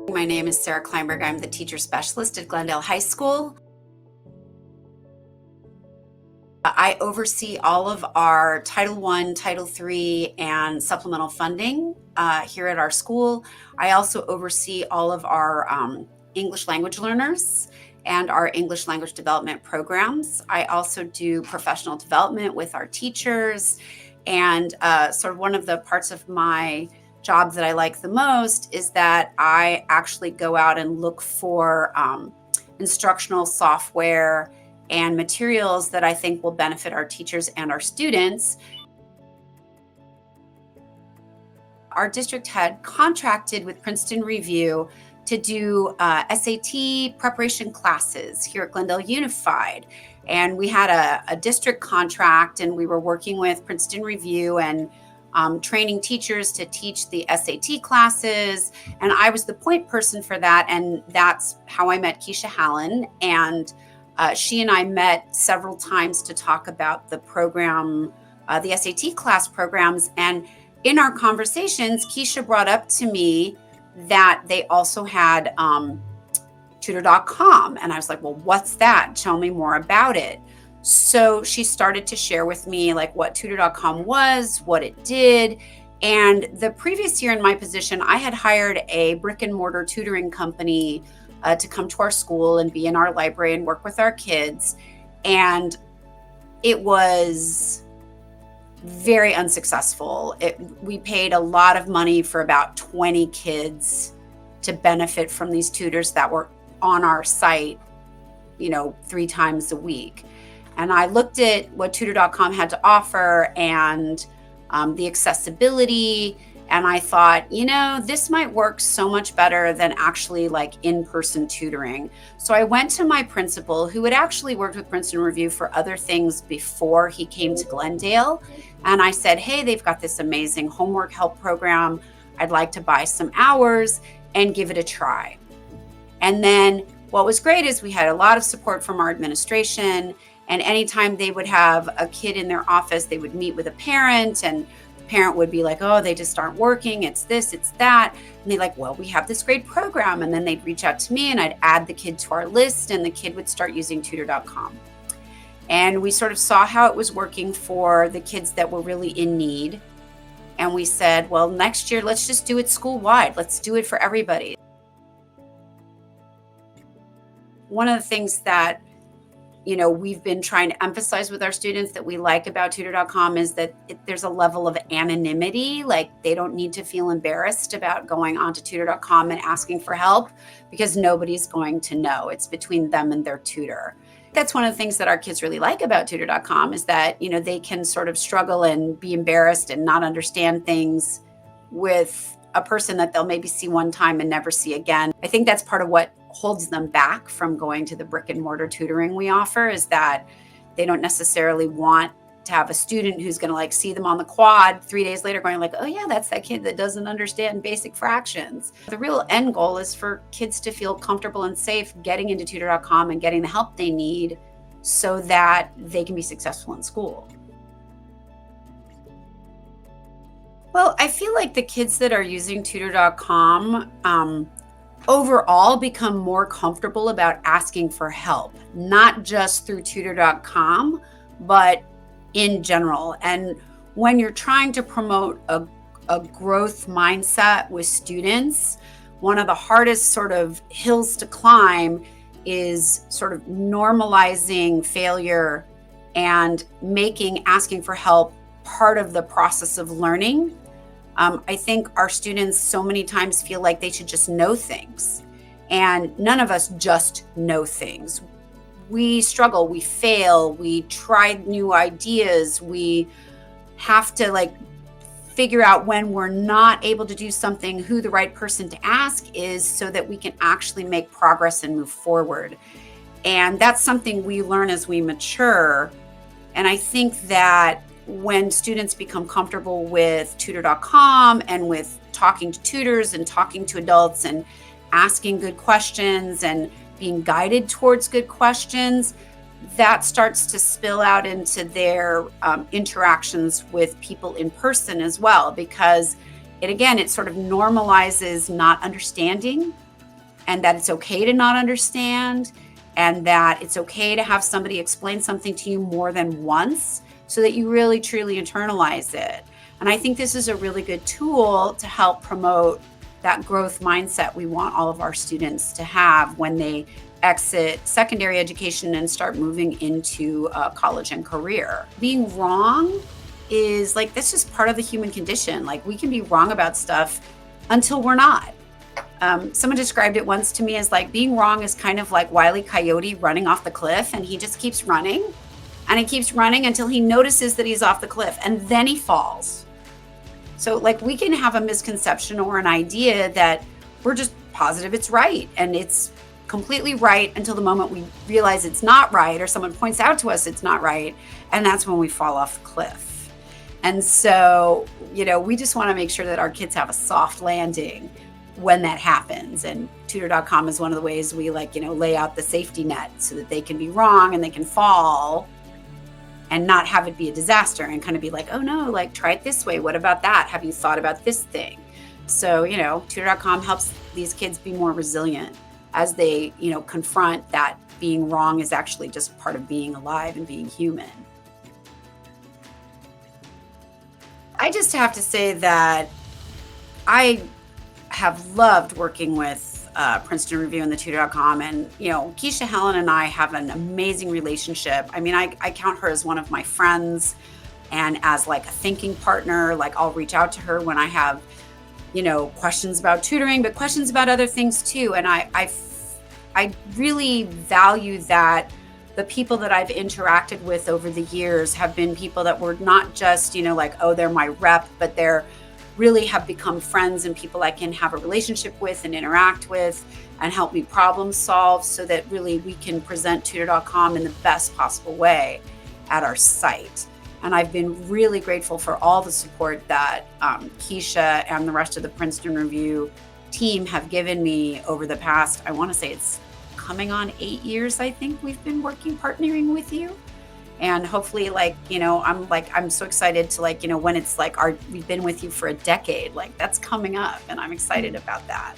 My name is Sarah Kleinberg. I'm the teacher specialist at Glendale High School. I oversee all of our Title I, Title III, and supplemental funding here at our school. I also oversee all of our English language learners and our English language development programs. I also do professional development with our teachers, and sort of one of the parts of my job that I like the most is that I actually go out and look for instructional software and materials that I think will benefit our teachers and our students. Our district had contracted with Princeton Review to do SAT preparation classes here at Glendale Unified. And we had a district contract, and we were working with Princeton Review and training teachers to teach the SAT classes. And I was the point person for that. And that's how I met Keisha Hallen. And she and I met several times to talk about the program, the SAT class programs. And in our conversations, Keisha brought up to me that they also had Tutor.com. And I was like, well, what's that? Tell me more about it. So she started to share with me like what Tutor.com was, what it did. And the previous year in my position, I had hired a brick and mortar tutoring company to come to our school and be in our library and work with our kids. And it was very unsuccessful. We paid a lot of money for about 20 kids to benefit from these tutors that were on our site, 3 times a week. And I looked at what Tutor.com had to offer and the accessibility. And I thought, this might work so much better than actually like in-person tutoring. So I went to my principal, who had actually worked with Princeton Review for other things before he came to Glendale. And I said, hey, they've got this amazing homework help program. I'd like to buy some hours and give it a try. And then what was great is we had a lot of support from our administration. And anytime they would have a kid in their office, they would meet with a parent, and the parent would be like, oh, they just aren't working. It's this, it's that. And they're like, well, we have this great program. And then they'd reach out to me and I'd add the kid to our list, and the kid would start using Tutor.com. And we sort of saw how it was working for the kids that were really in need. And we said, well, next year, let's just do it school-wide. Let's do it for everybody. One of the things that we've been trying to emphasize with our students that we like about Tutor.com is that there's a level of anonymity. Like, they don't need to feel embarrassed about going onto Tutor.com and asking for help, because nobody's going to know. It's between them and their tutor. That's one of the things that our kids really like about Tutor.com is that, they can sort of struggle and be embarrassed and not understand things with a person that they'll maybe see one time and never see again. I think that's part of what holds them back from going to the brick and mortar tutoring we offer, is that they don't necessarily want to have a student who's going to see them on the quad 3 days later going like, oh yeah, that's that kid that doesn't understand basic fractions. The real end goal is for kids to feel comfortable and safe getting into Tutor.com and getting the help they need so that they can be successful in school. Well, I feel like the kids that are using Tutor.com overall become more comfortable about asking for help, not just through Tutor.com, but in general. And when you're trying to promote a growth mindset with students, one of the hardest sort of hills to climb is sort of normalizing failure and making asking for help part of the process of learning. I think our students so many times feel like they should just know things, and none of us just know things. We struggle, we fail, we try new ideas, we have to figure out when we're not able to do something, who the right person to ask is, so that we can actually make progress and move forward. And that's something we learn as we mature. And I think that when students become comfortable with Tutor.com and with talking to tutors and talking to adults and asking good questions and being guided towards good questions, that starts to spill out into their interactions with people in person as well, because it sort of normalizes not understanding and that it's okay to not understand, and that it's okay to have somebody explain something to you more than once so that you really truly internalize it. And I think this is a really good tool to help promote that growth mindset we want all of our students to have when they exit secondary education and start moving into college and career. Being wrong is like, that's just part of the human condition. Like, we can be wrong about stuff until we're not. Someone described it once to me as like, being wrong is kind of like Wile E. Coyote running off the cliff, and he just keeps running and he keeps running until he notices that he's off the cliff, and then he falls. So like, we can have a misconception or an idea that we're just positive it's right, and it's completely right until the moment we realize it's not right, or someone points out to us it's not right, and that's when we fall off the cliff. And so, we just want to make sure that our kids have a soft landing when that happens. And Tutor.com is one of the ways we lay out the safety net so that they can be wrong and they can fall and not have it be a disaster, and kind of be like, oh no, like, try it this way. What about that? Have you thought about this thing? So, Tutor.com helps these kids be more resilient as they, confront that being wrong is actually just part of being alive and being human. I just have to say that I have loved working with Princeton Review and the Tutor.com, and Keisha, Helen, and I have an amazing relationship. I mean, I count her as one of my friends, and as like a thinking partner. Like, I'll reach out to her when I have questions about tutoring, but questions about other things too. And I really value that the people that I've interacted with over the years have been people that were not just like, oh, they're my rep, but they're really have become friends and people I can have a relationship with and interact with and help me problem solve, so that really we can present Tutor.com in the best possible way at our site. And I've been really grateful for all the support that Keisha and the rest of the Princeton Review team have given me over the past, I want to say it's coming on 8 years, I think we've been partnering with you. And hopefully, I'm so excited to when it's like we've been with you for a decade, like that's coming up, and I'm excited about that.